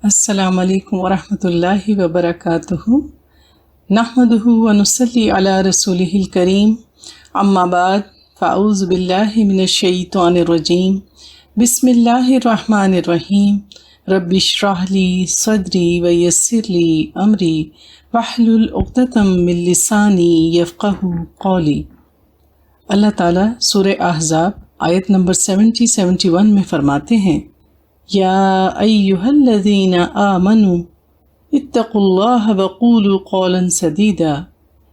السلام علیکم ورحمۃ اللہ وبرکاتہ۔ نحمدہ ونصلی علی رسولہ الکریم، اما بعد فاعوذ باللہ من الشیطان الرجیم، بسم اللہ الرحمن الرحیم۔ رب اشرح لی صدری ویسر لی امری واحلل عقدۃ من لسانی یفقہوا قولی۔ اللہ تعالیٰ سورہ احزاب آیت نمبر 71 میں فرماتے ہیں، یا ایہا الذین آمنوا اتقوا اللہ وقولوا قولا سدیدا،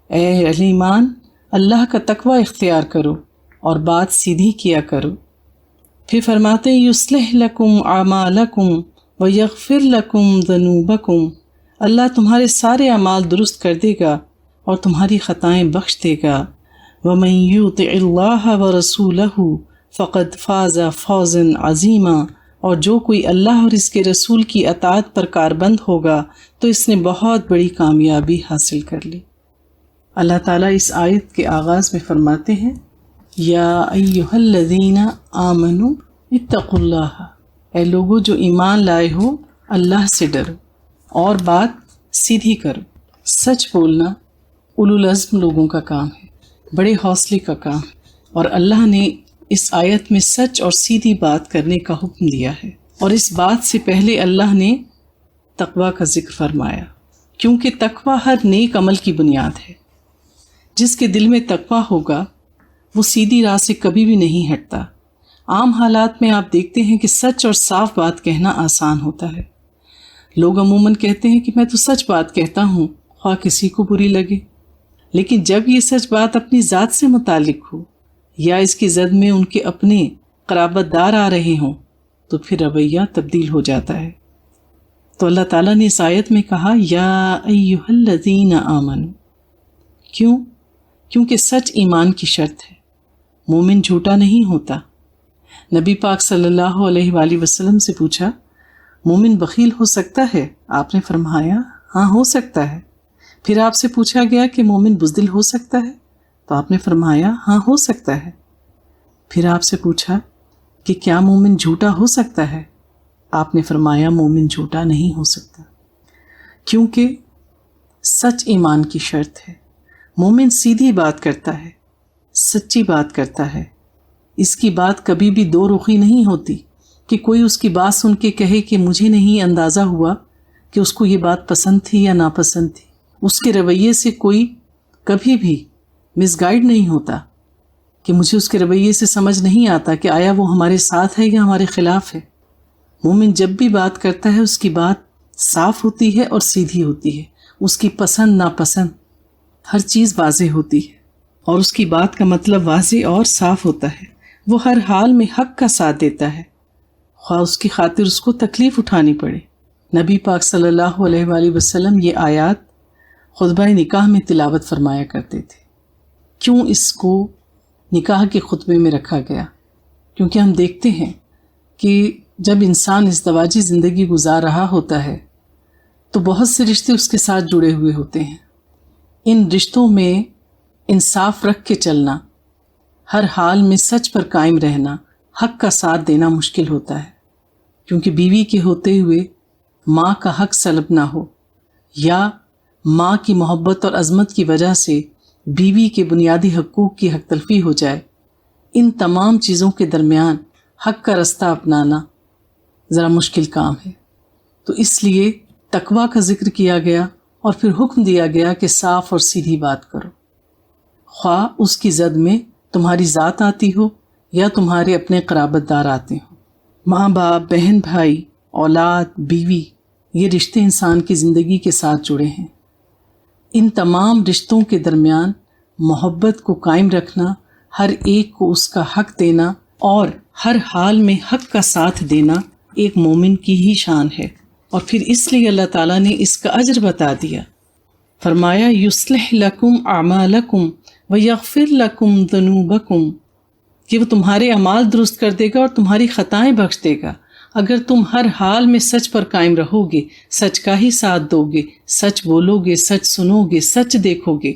اے اہل ایمان اللہ کا تقوی اختیار کرو اور بات سیدھی کیا کرو۔ پھر فرماتے یصلح لکم اعمالکم ویغفر لکم ذنوبکم، اللہ تمہارے سارے اعمال درست کر دے گا اور تمہاری خطائیں بخش دے گا۔ ومن یطع اللہ ورسولہ فقد فاز فوزا عظیما، اور جو کوئی اللہ اور اس کے رسول کی اطاعت پر کاربند ہوگا تو اس نے بہت بڑی کامیابی حاصل کر لی۔ اللہ تعالیٰ اس آیت کے آغاز میں فرماتے ہیں، یا ایہا الذین آمنوا اتقوا اللہ، اے لوگو جو ایمان لائے ہو اللہ سے ڈرو اور بات سیدھی کرو۔ سچ بولنا اولو العزم لوگوں کا کام ہے، بڑے حوصلے کا کام ہے، اور اللہ نے اس آیت میں سچ اور سیدھی بات کرنے کا حکم دیا ہے، اور اس بات سے پہلے اللہ نے تقوی کا ذکر فرمایا، کیونکہ تقوی ہر نیک عمل کی بنیاد ہے۔ جس کے دل میں تقوی ہوگا وہ سیدھی راہ سے کبھی بھی نہیں ہٹتا۔ عام حالات میں آپ دیکھتے ہیں کہ سچ اور صاف بات کہنا آسان ہوتا ہے۔ لوگ عموماً کہتے ہیں کہ میں تو سچ بات کہتا ہوں خواہ کسی کو بری لگے، لیکن جب یہ سچ بات اپنی ذات سے متعلق ہو یا اس کی زد میں ان کے اپنے قرابت دار آ رہے ہوں تو پھر رویہ تبدیل ہو جاتا ہے۔ تو اللہ تعالیٰ نے اس آیت میں کہا، یا ایہا الذین آمنوا، کیونکہ سچ ایمان کی شرط ہے۔ مومن جھوٹا نہیں ہوتا۔ نبی پاک صلی اللہ علیہ وآلہ وسلم سے پوچھا، مومن بخیل ہو سکتا ہے؟ آپ نے فرمایا، ہاں ہو سکتا ہے۔ پھر آپ سے پوچھا گیا کہ مومن بزدل ہو سکتا ہے؟ تو آپ نے فرمایا، ہاں ہو سکتا ہے۔ پھر آپ سے پوچھا کہ کیا مومن جھوٹا ہو سکتا ہے؟ آپ نے فرمایا، مومن جھوٹا نہیں ہو سکتا، کیونکہ سچ ایمان کی شرط ہے۔ مومن سیدھی بات کرتا ہے، سچی بات کرتا ہے۔ اس کی بات کبھی بھی دو رخی نہیں ہوتی کہ کوئی اس کی بات سن کے کہے کہ مجھے نہیں اندازہ ہوا کہ اس کو یہ بات پسند تھی یا ناپسند تھی۔ اس کے رویے سے کوئی کبھی بھی مس گائیڈ نہیں ہوتا کہ مجھے اس کے رویے سے سمجھ نہیں آتا کہ آیا وہ ہمارے ساتھ ہے یا ہمارے خلاف ہے۔ مومن جب بھی بات کرتا ہے اس کی بات صاف ہوتی ہے اور سیدھی ہوتی ہے، اس کی پسند ناپسند ہر چیز واضح ہوتی ہے، اور اس کی بات کا مطلب واضح اور صاف ہوتا ہے۔ وہ ہر حال میں حق کا ساتھ دیتا ہے، خواہ اس کی خاطر اس کو تکلیف اٹھانی پڑے۔ نبی پاک صلی اللہ علیہ وآلہ وسلم یہ آیات خطبہ نکاح میں تلاوت فرمایا کرتے تھے۔ کیوں اس کو نکاح کے خطبے میں رکھا گیا؟ کیونکہ ہم دیکھتے ہیں کہ جب انسان ازدواجی زندگی گزار رہا ہوتا ہے تو بہت سے رشتے اس کے ساتھ جڑے ہوئے ہوتے ہیں۔ ان رشتوں میں انصاف رکھ کے چلنا، ہر حال میں سچ پر قائم رہنا، حق کا ساتھ دینا مشکل ہوتا ہے، کیونکہ بیوی کے ہوتے ہوئے ماں کا حق سلب نہ ہو، یا ماں کی محبت اور عظمت کی وجہ سے بیوی کے بنیادی حقوق کی حق تلفی ہو جائے۔ ان تمام چیزوں کے درمیان حق کا رستہ اپنانا ذرا مشکل کام ہے۔ تو اس لیے تقوی کا ذکر کیا گیا اور پھر حکم دیا گیا کہ صاف اور سیدھی بات کرو، خواہ اس کی زد میں تمہاری ذات آتی ہو یا تمہارے اپنے قرابت دار آتے ہوں۔ ماں باپ، بہن بھائی، اولاد، بیوی، یہ رشتے انسان کی زندگی کے ساتھ جڑے ہیں۔ ان تمام رشتوں کے درمیان محبت کو قائم رکھنا، ہر ایک کو اس کا حق دینا اور ہر حال میں حق کا ساتھ دینا ایک مومن کی ہی شان ہے، اور پھر اس لیے اللہ تعالیٰ نے اس کا اجر بتا دیا۔ فرمایا، یصلح لکم اعمالکم ویغفر لکم ذنوبکم، کہ وہ تمہارے اعمال درست کر دے گا اور تمہاری خطائیں بخش دے گا۔ اگر تم ہر حال میں سچ پر قائم رہو گے، سچ کا ہی ساتھ دو گے، سچ بولو گے، سچ سنو گے، سچ دیکھو گے،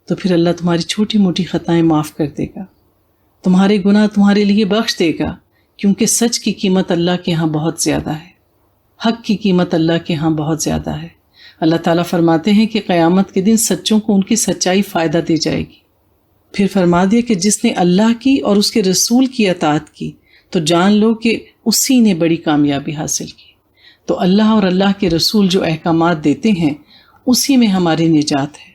تو پھر اللہ تمہاری چھوٹی موٹی خطائیں معاف کر دے گا، تمہارے گناہ تمہارے لیے بخش دے گا، کیونکہ سچ کی قیمت اللہ کے ہاں بہت زیادہ ہے۔ حق کی قیمت اللہ کے ہاں بہت زیادہ ہے۔ اللہ تعالیٰ فرماتے ہیں کہ قیامت کے دن سچوں کو ان کی سچائی فائدہ دے جائے گی۔ پھر فرما دیا کہ جس نے اللہ کی اور اس کے رسول کی اطاعت کی تو جان لو کہ اسی نے بڑی کامیابی حاصل کی۔ تو اللہ اور اللہ کے رسول جو احکامات دیتے ہیں اسی میں ہماری نجات ہے۔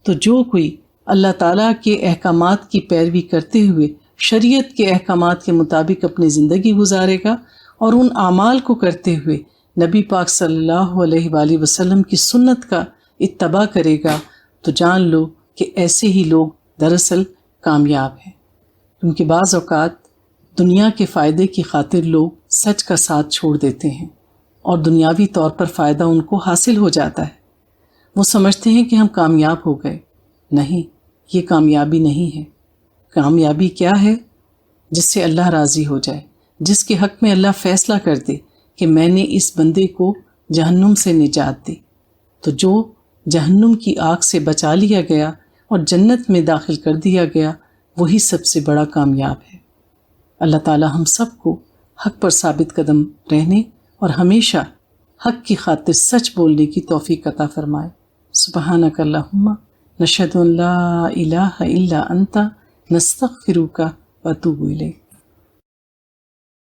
تو جو کوئی اللہ تعالیٰ کے احکامات کی پیروی کرتے ہوئے شریعت کے احکامات کے مطابق اپنی زندگی گزارے گا اور ان اعمال کو کرتے ہوئے نبی پاک صلی اللہ علیہ وآلہ وسلم کی سنت کا اتباع کرے گا تو جان لو کہ ایسے ہی لوگ دراصل کامیاب ہیں۔ کیونکہ بعض اوقات دنیا کے فائدے کی خاطر لوگ سچ کا ساتھ چھوڑ دیتے ہیں اور دنیاوی طور پر فائدہ ان کو حاصل ہو جاتا ہے۔ وہ سمجھتے ہیں کہ ہم کامیاب ہو گئے۔ نہیں، یہ کامیابی نہیں ہے۔ کامیابی کیا ہے؟ جس سے اللہ راضی ہو جائے، جس کے حق میں اللہ فیصلہ کر دے کہ میں نے اس بندے کو جہنم سے نجات دی۔ تو جو جہنم کی آگ سے بچا لیا گیا اور جنت میں داخل کر دیا گیا وہی سب سے بڑا کامیاب ہے۔ اللہ تعالی ہم سب کو حق پر ثابت قدم رہنے اور ہمیشہ حق کی خاطر سچ بولنے کی توفیق عطا فرمائے۔ سبحانک اللہم نشہد ان لا الہ الا انت نستغفرک و اتوب الیک۔